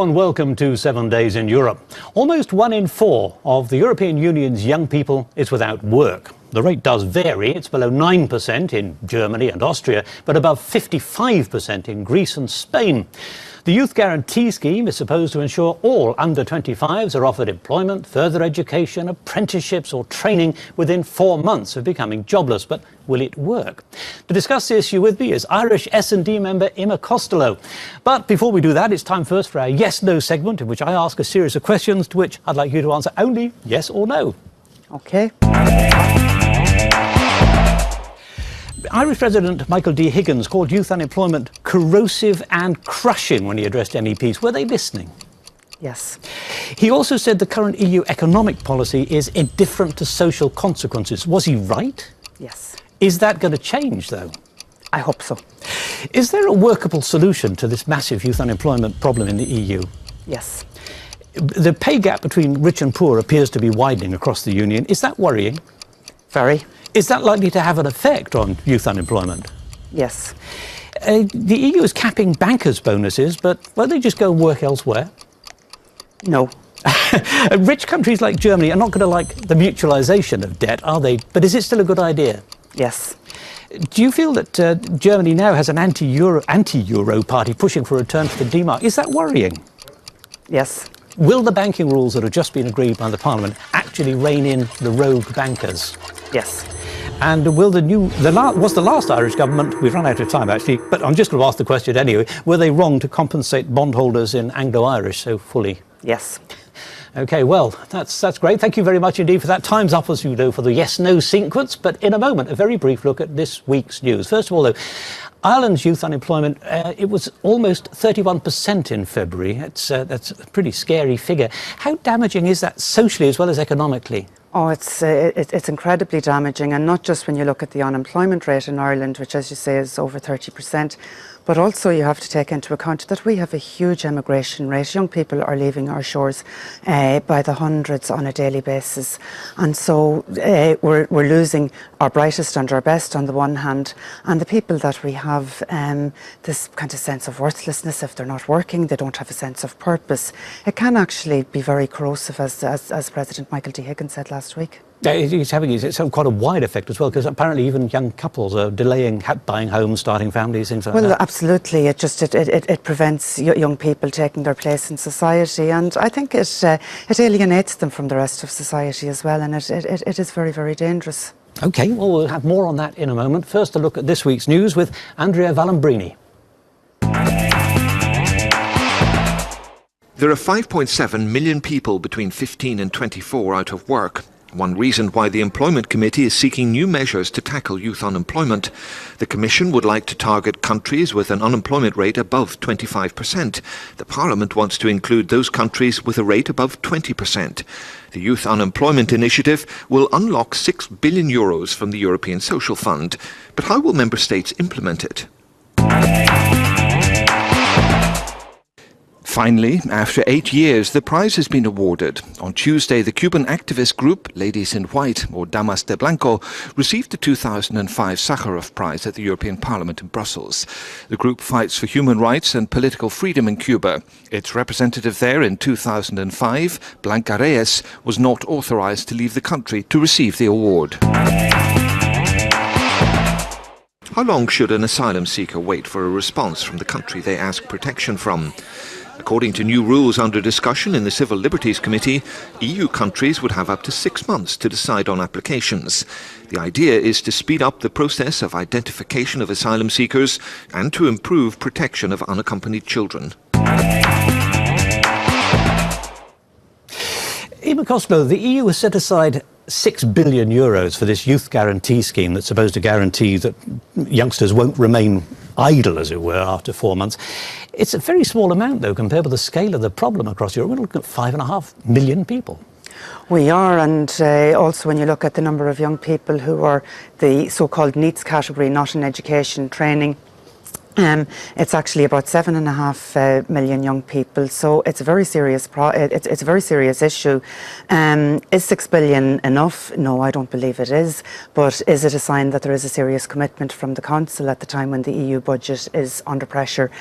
and welcome to 7 Days in Europe. Almost 1 in 4 of the European Union's young people is without work. The rate does vary. It's below 9% in Germany and Austria, but above 55% in Greece and Spain. The Youth Guarantee Scheme is supposed to ensure all under 25s are offered employment, further education, apprenticeships or training within 4 months of becoming jobless. But will it work? To discuss the issue with me is Irish S&D member Emma Costello. But before we do that, it's time first for our yes-no segment, in which I ask a series of questions to which I'd like you to answer only yes or no. OK. Irish President Michael D. Higgins called youth unemployment corrosive and crushing when he addressed MEPs. Were they listening? Yes. He also said the current EU economic policy is indifferent to social consequences. Was he right? Yes. Is that going to change, though? I hope so. Is there a workable solution to this massive youth unemployment problem in the EU? Yes. The pay gap between rich and poor appears to be widening across the Union. Is that worrying? Very. Is that likely to have an effect on youth unemployment? Yes. The EU is capping bankers' bonuses, but won't they just go and work elsewhere? No. Rich countries like Germany are not going to like the mutualisation of debt, are they? But is it still a good idea? Yes. Do you feel that Germany now has an anti-Euro party pushing for a return to the D-mark? Is that worrying? Yes. Will the banking rules that have just been agreed by the Parliament actually rein in the rogue bankers? Yes. And will was the last Irish government, we've run out of time actually, but I'm just going to ask the question anyway, were they wrong to compensate bondholders in Anglo-Irish so fully? Yes. OK, well, that's great. Thank you very much indeed for that. Time's up, as you know, for the yes-no sequence. But in a moment, a very brief look at this week's news. First of all, though, Ireland's youth unemployment, it was almost 31% in February. That's a pretty scary figure. How damaging is that socially as well as economically? Oh, it's incredibly damaging, and not just when you look at the unemployment rate in Ireland, which, as you say, is over 30%, but also you have to take into account that we have a huge emigration rate. Young people are leaving our shores by the hundreds on a daily basis, and so we're losing our brightest and our best on the one hand, and the people that we have this kind of sense of worthlessness if they're not working, they don't have a sense of purpose. It can actually be very corrosive, as President Michael D. Higgins said last week. It's having quite a wide effect as well, because apparently even young couples are delaying buying homes, starting families, things like that. Well, absolutely. It prevents young people taking their place in society, and I think it alienates them from the rest of society as well, and it is very, very dangerous. OK, well, we'll have more on that in a moment. First, a look at this week's news with Andrea Valambrini. There are 5.7 million people between 15 and 24 out of work. One reason why the Employment Committee is seeking new measures to tackle youth unemployment. The Commission would like to target countries with an unemployment rate above 25%. The Parliament wants to include those countries with a rate above 20%. The Youth Unemployment Initiative will unlock €6 billion from the European Social Fund. But how will Member States implement it? Finally, after 8 years, the prize has been awarded. On Tuesday, the Cuban activist group, Ladies in White, or Damas de Blanco, received the 2005 Sakharov Prize at the European Parliament in Brussels. The group fights for human rights and political freedom in Cuba. Its representative there in 2005, Blanca Reyes, was not authorized to leave the country to receive the award. How long should an asylum seeker wait for a response from the country they ask protection from? According to new rules under discussion in the Civil Liberties Committee, EU countries would have up to 6 months to decide on applications. The idea is to speed up the process of identification of asylum seekers and to improve protection of unaccompanied children. Emma Costello, the EU has set aside €6 billion for this youth guarantee scheme that's supposed to guarantee that youngsters won't remain idle, as it were, after 4 months. It's a very small amount, though, compared with the scale of the problem across Europe. We're looking at 5.5 million people. We are, and also when you look at the number of young people who are the so-called NEETs category, not in education, training, It's actually about 7.5 million young people, so it's a very serious it's a very serious issue. Is 6 billion enough? No, I don't believe it is. But is it a sign that there is a serious commitment from the Council at the time when the EU budget is under pressure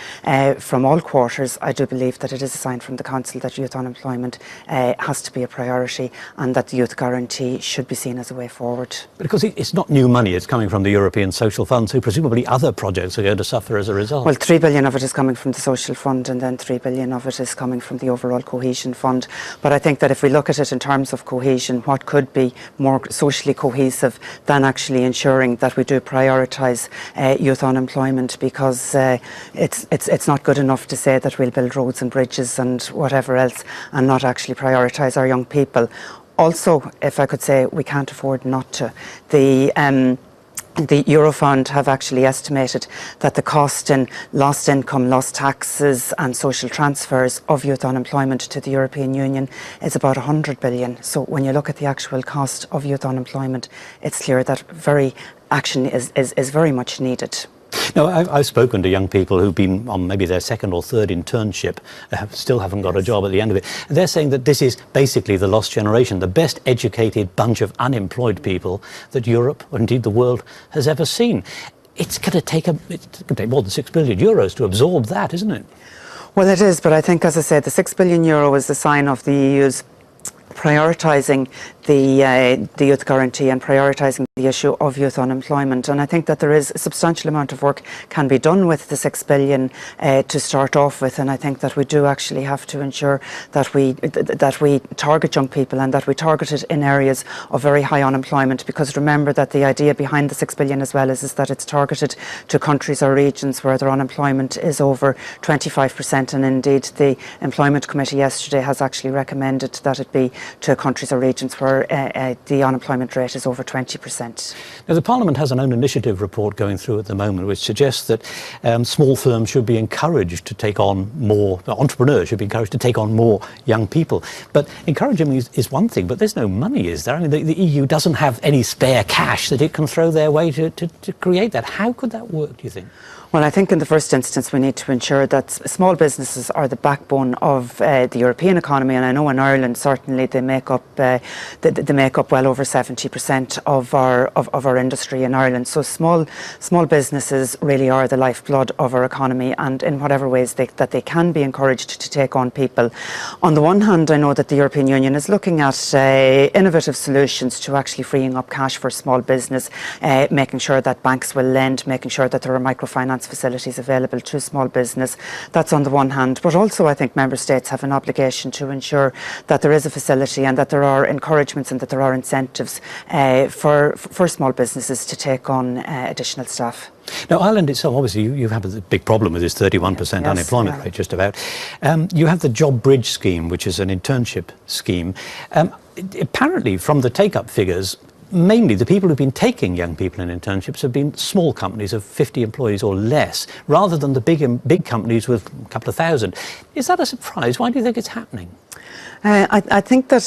from all quarters? I do believe that it is a sign from the Council that youth unemployment has to be a priority, and that the Youth Guarantee should be seen as a way forward. Because it's not new money, it's coming from the European Social Fund, so presumably other projects are going to suffer as a result. Well, 3 billion of it is coming from the Social Fund, and then 3 billion of it is coming from the overall Cohesion Fund. But I think that if we look at it in terms of cohesion, what could be more socially cohesive than actually ensuring that we do prioritise youth unemployment, because it's not good enough to say that we'll build roads and bridges and whatever else and not actually prioritise our young people. Also, if I could say, we can't afford not to. The Eurofund have actually estimated that the cost in lost income, lost taxes and social transfers of youth unemployment to the European Union is about 100 billion. So when you look at the actual cost of youth unemployment, it's clear that action is very much needed. No, I've spoken to young people who've been on maybe their second or third internship, still haven't got a job at the end of it. They're saying that this is basically the lost generation, the best educated bunch of unemployed people that Europe, or indeed the world, has ever seen. It's going to take more than €6 billion to absorb that, isn't it? Well, it is, but I think, as I said, the €6 billion is the sign of the EU's prioritising the Youth Guarantee and prioritising the issue of youth unemployment. And I think that there is a substantial amount of work can be done with the 6 billion to start off with. And I think that we do actually have to ensure that we target young people, and that we target it in areas of very high unemployment. Because remember that the idea behind the 6 billion as well is that it's targeted to countries or regions where their unemployment is over 25%. And indeed, the Employment Committee yesterday has actually recommended that it be to countries or regions where the unemployment rate is over 20%. Now, the Parliament has an own initiative report going through at the moment which suggests that small firms should be encouraged to take on more, entrepreneurs should be encouraged to take on more young people. But encouraging is one thing, but there's no money, is there? I mean, the EU doesn't have any spare cash that it can throw their way to create that. How could that work, do you think? Well, I think in the first instance we need to ensure that small businesses are the backbone of the European economy, and I know in Ireland certainly they make up well over 70% of our industry in Ireland. So small businesses really are the lifeblood of our economy, and in whatever ways that they can be encouraged to take on people. On the one hand, I know that the European Union is looking at innovative solutions to actually freeing up cash for small business, making sure that banks will lend, making sure that there are microfinance facilities available to small business. That's on the one hand, but also I think member states have an obligation to ensure that there is a facility and that there are encouragements and that there are incentives for small businesses to take on additional staff. Now, Ireland itself, obviously, you have a big problem with this 31% unemployment rate, just about. You have the Job Bridge scheme, which is an internship scheme. Apparently, from the take-up figures, mainly the people who've been taking young people in internships have been small companies of 50 employees or less, rather than the big companies with a couple of thousand. Is that a surprise? Why do you think it's happening? I think that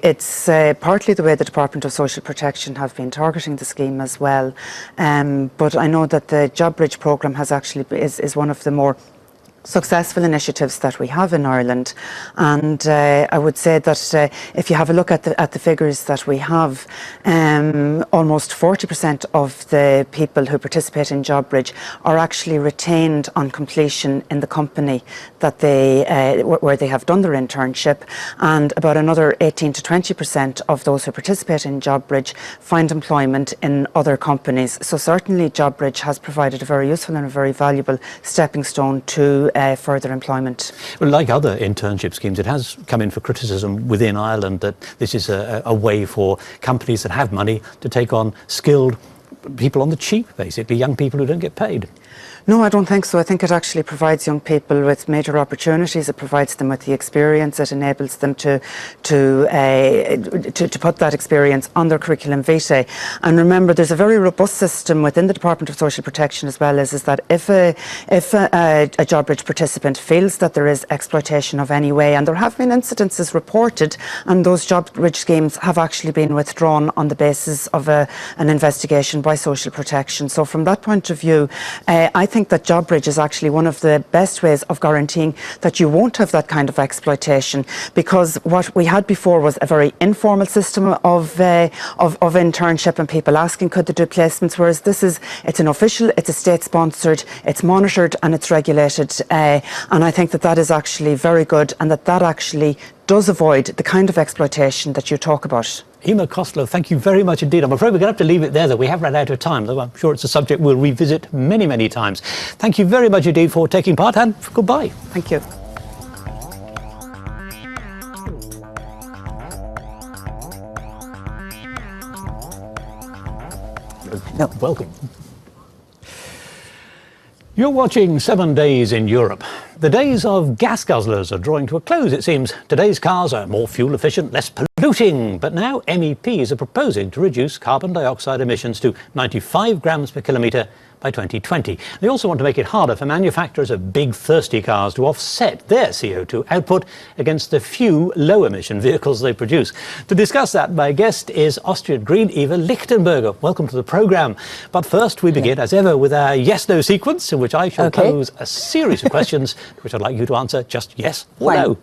it's partly the way the Department of Social Protection have been targeting the scheme as well. But I know that the Job Bridge programme is one of the more successful initiatives that we have in Ireland, and I would say that if you have a look at the figures that we have, almost 40% of the people who participate in Job Bridge are actually retained on completion in the company that where they have done their internship, and about another 18 to 20% of those who participate in Job Bridge find employment in other companies. So certainly Job Bridge has provided a very useful and a very valuable stepping stone to further employment. Well, like other internship schemes, it has come in for criticism within Ireland that this is a way for companies that have money to take on skilled people on the cheap, basically, young people who don't get paid. No, I don't think so. I think it actually provides young people with major opportunities. It provides them with the experience. It enables them to put that experience on their curriculum vitae. And remember, there's a very robust system within the Department of Social Protection as well, is that if a Job Bridge participant feels that there is exploitation of any way, and there have been incidences reported, and those Job Bridge schemes have actually been withdrawn on the basis of an investigation by Social Protection. So from that point of view, I think think that JobBridge is actually one of the best ways of guaranteeing that you won't have that kind of exploitation, because what we had before was a very informal system of internship and people asking could they do placements, whereas it's an official, it's a state-sponsored, it's monitored and it's regulated, and I think that is actually very good, and that actually does avoid the kind of exploitation that you talk about. Emma Costello, thank you very much indeed. I'm afraid we're going to have to leave it there, though. We have run out of time, though I'm sure it's a subject we'll revisit many, many times. Thank you very much indeed for taking part, and goodbye. Thank you. No. Welcome. You're watching 7 Days in Europe. The days of gas guzzlers are drawing to a close, it seems. Today's cars are more fuel efficient, less polluting. But now MEPs are proposing to reduce carbon dioxide emissions to 95 grams per kilometre by 2020. They also want to make it harder for manufacturers of big thirsty cars to offset their CO2 output against the few low-emission vehicles they produce. To discuss that, my guest is Austrian Green Eva Lichtenberger. Welcome to the programme. But first we begin, as ever, with our yes-no sequence, in which I shall pose a series of questions to which I'd like you to answer just yes or no.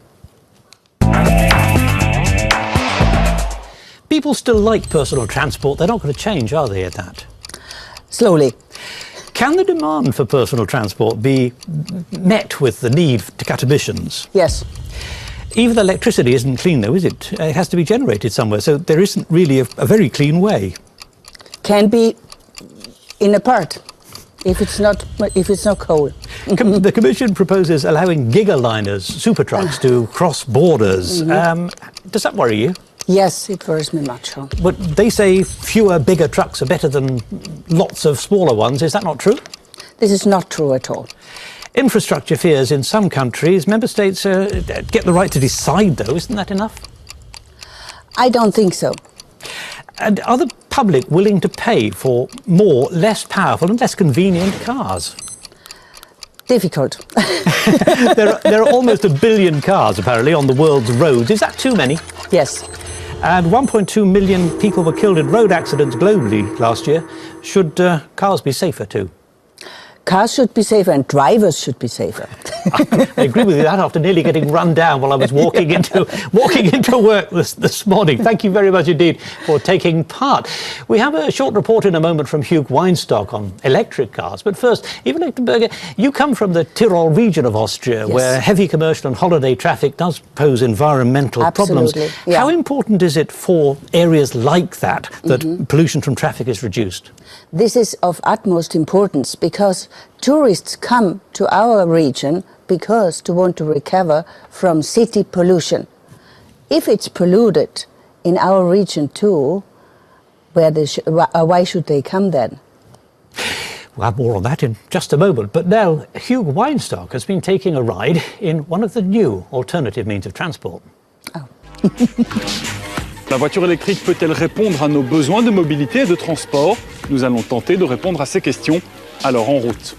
People still like personal transport. They're not going to change, are they, at that? Slowly. Can the demand for personal transport be met with the need to cut emissions? Yes. Even electricity isn't clean, though, is it? It has to be generated somewhere, so there isn't really a very clean way. Can be in a part, if it's not coal. The Commission proposes allowing gigaliners, super trucks, to cross borders. Does that worry you? Yes, it worries me much. Huh? But they say fewer bigger trucks are better than lots of smaller ones. Is that not true? This is not true at all. Infrastructure fears in some countries. Member states get the right to decide, though. Isn't that enough? I don't think so. And are the public willing to pay for more, less powerful and less convenient cars? Difficult. There are almost 1 billion cars, apparently, on the world's roads. Is that too many? Yes. And 1.2 million people were killed in road accidents globally last year. Should cars be safer too? Cars should be safer and drivers should be safer. I agree with you that after nearly getting run down while I was walking into work this morning. Thank you very much indeed for taking part. We have a short report in a moment from Hugh Weinstock on electric cars. But first, Eva Lichtenberger, you come from the Tyrol region of Austria, where heavy commercial and holiday traffic does pose environmental problems. Yeah. How important is it for areas like that pollution from traffic is reduced? This is of utmost importance because tourists come to our region because to want to recover from city pollution. If it's polluted in our region too, why should they come then? We'll have more on that in just a moment. But now, Hugh Weinstock has been taking a ride in one of the new alternative means of transport. Oh. La voiture électrique peut-elle répondre à nos besoins de mobilité et de transport? Nous allons tenter de répondre à ces questions. Alors en route.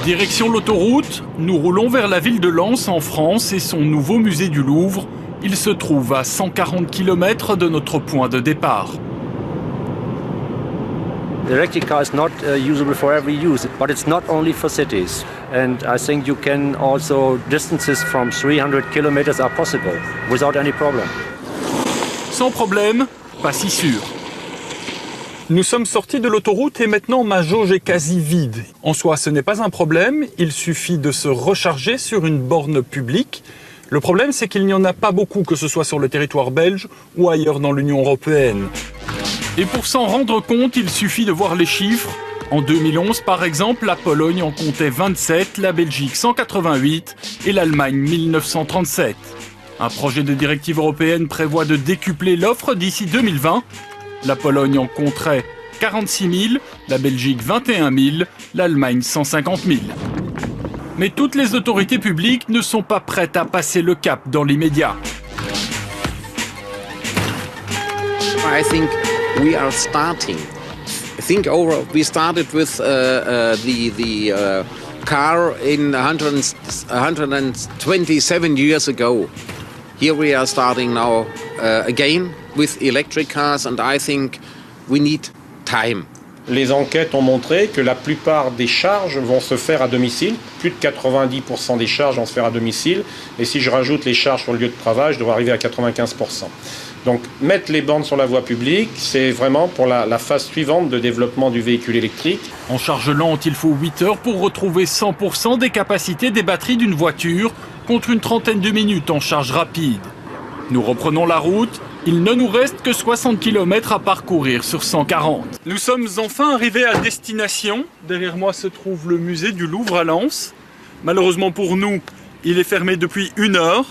Direction l'autoroute, nous roulons vers la ville de Lens en France et son nouveau musée du Louvre. Il se trouve à 140 km de notre point de départ. The electric car is not usable for every use, but it's not only for cities. And I think you can also, distances from 300 kilometers are possible without any problem. Sans problème, pas si sûr. Nous sommes sortis de l'autoroute et maintenant ma jauge est quasi vide. En soi, ce n'est pas un problème, il suffit de se recharger sur une borne publique. Le problème, c'est qu'il n'y en a pas beaucoup, que ce soit sur le territoire belge ou ailleurs dans l'Union européenne. Et pour s'en rendre compte, il suffit de voir les chiffres. En 2011, par exemple, la Pologne en comptait 27, la Belgique 188 et l'Allemagne 1937. Un projet de directive européenne prévoit de décupler l'offre d'ici 2020. La Pologne en compterait 46 000, la Belgique 21 000, l'Allemagne 150 000. Mais toutes les autorités publiques ne sont pas prêtes à passer le cap dans l'immédiat. I think we are starting. We started with the car in 127 years ago. Here we are starting now again with electric cars, and I think we need time. Les enquêtes ont montré que la plupart des charges vont se faire à domicile. Plus de 90% des charges vont se faire à domicile. Et si je rajoute les charges sur le lieu de travail, je devrais arriver à 95%. Donc mettre les bornes sur la voie publique, c'est vraiment pour la phase suivante de développement du véhicule électrique. En charge lente, il faut 8 heures pour retrouver 100% des capacités des batteries d'une voiture, contre une trentaine de minutes en charge rapide. Nous reprenons la route. Il ne nous reste que 60 km à parcourir sur 140. Nous sommes enfin arrivés à destination. Derrière moi se trouve le musée du Louvre à Lens. Malheureusement pour nous, il est fermé depuis 1 heure.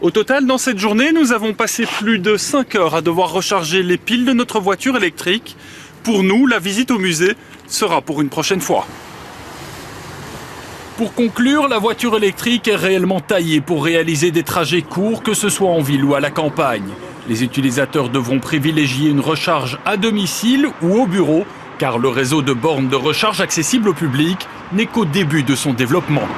Au total, dans cette journée, nous avons passé plus de 5 heures à devoir recharger les piles de notre voiture électrique. Pour nous, la visite au musée sera pour une prochaine fois. Pour conclure, la voiture électrique est réellement taillée pour réaliser des trajets courts, que ce soit en ville ou à la campagne. Les utilisateurs devront privilégier une recharge à domicile ou au bureau, car le réseau de bornes de recharge accessible au public n'est qu'au début de son développement.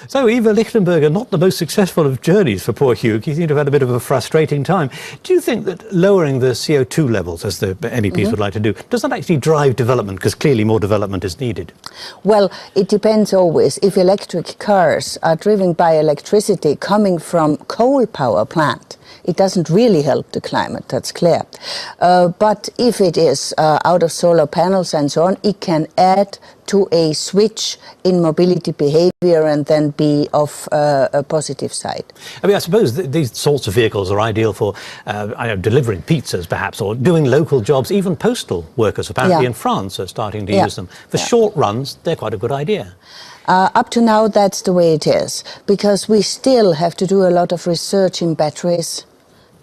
So, Eva Lichtenberger, not the most successful of journeys for poor Hugh. He seemed to have had a bit of a frustrating time. Do you think that lowering the CO2 levels, as the MEPs would like to do, does that actually drive development? Because clearly more development is needed. Well, it depends always. If electric cars are driven by electricity coming from coal power plant, it doesn't really help the climate, that's clear. But if it is out of solar panels and so on, it can add to a switch in mobility behavior and then be of a positive side. I mean, I suppose these sorts of vehicles are ideal for delivering pizzas, perhaps, or doing local jobs. Even postal workers, apparently in France, are starting to use them. For short runs, they're quite a good idea. Up to now, that's the way it is, because we still have to do a lot of research in batteries,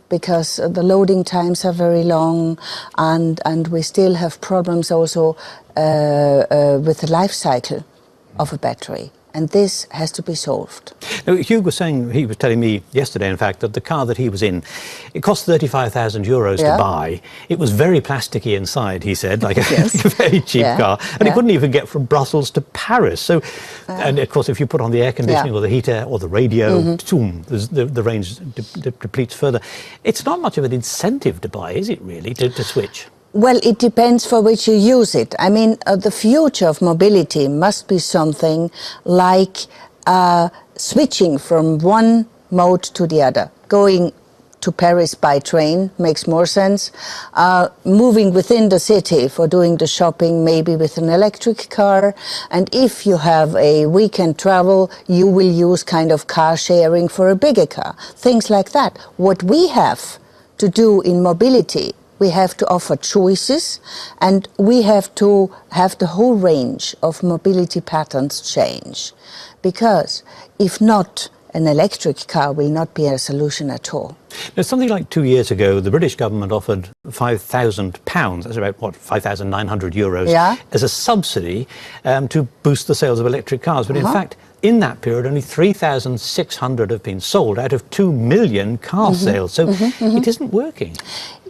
because the loading times are very long, and we still have problems also with the life cycle of a battery. And this has to be solved. Now, Hugh was saying, he was telling me yesterday, in fact, that the car that he was in, it cost 35,000 euros to buy. It was very plasticky inside, he said, like a very cheap car. And he couldn't even get from Brussels to Paris. So, and of course, if you put on the air conditioning or the heater or the radio, the range depletes further. It's not much of an incentive to buy, is it really, to switch? Well, it depends for which you use it. I mean, the future of mobility must be something like switching from one mode to the other. Going to Paris by train makes more sense. Moving within the city for doing the shopping, maybe with an electric car. And if you have a weekend travel, you will use kind of car sharing for a bigger car. Things like that. What we have to do in mobility, we have to offer choices, and we have to have the whole range of mobility patterns change. Because if not, an electric car will not be a solution at all. Now, something like 2 years ago, the British government offered £5,000, that's about, what, 5,900 euros, as a subsidy to boost the sales of electric cars. But in fact, in that period, only 3,600 have been sold out of 2 million car sales. So it isn't working.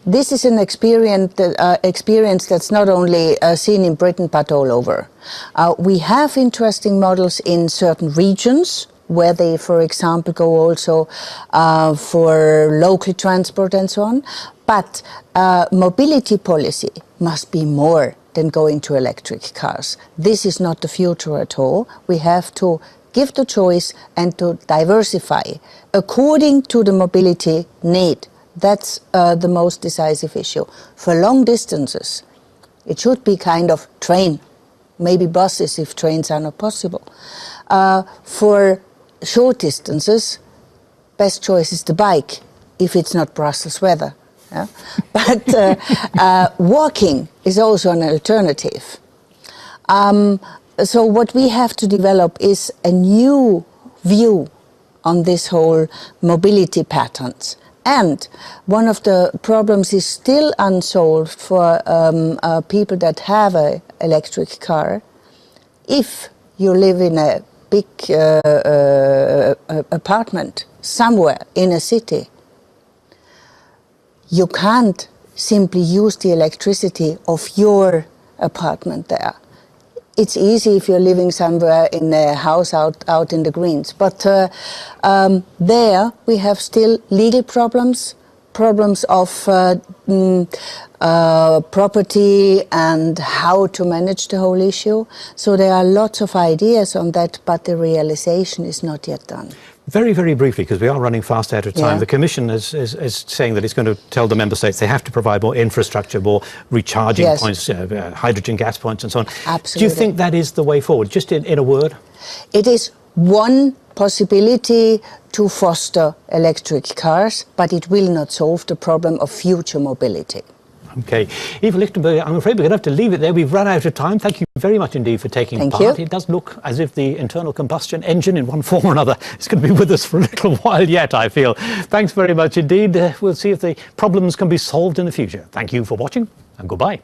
This is an experience that's not only seen in Britain but all over. We have interesting models in certain regions where they, for example, go also for local transport and so on. But mobility policy must be more than going to electric cars. This is not the future at all. We have to give the choice and to diversify according to the mobility need. That's the most decisive issue. For long distances, it should be kind of train, maybe buses if trains are not possible. For short distances, best choice is the bike, if it's not Brussels weather. Yeah? But walking is also an alternative. So what we have to develop is a new view on this whole mobility patterns. And one of the problems is still unsolved for people that have an electric car. If you live in a big apartment somewhere in a city, you can't simply use the electricity of your apartment there. it's easy if you're living somewhere in a house out in the greens. But there we have still legal problems of property and how to manage the whole issue. So there are lots of ideas on that, but the realization is not yet done. Very, very briefly, because we are running fast out of time, Yeah. the Commission is saying that it's going to tell the Member States they have to provide more infrastructure, more recharging Yes. points, hydrogen gas points and so on. Absolutely. Do you think that is the way forward? Just in a word? It is one possibility to foster electric cars, but it will not solve the problem of future mobility. Okay. Eva Lichtenberger, I'm afraid we're going to have to leave it there. We've run out of time. Thank you very much indeed for taking Thank part. you. It does look as if the internal combustion engine in one form or another is going to be with us for a little while yet, I feel. Thanks very much indeed. We'll see if the problems can be solved in the future. Thank you for watching and goodbye.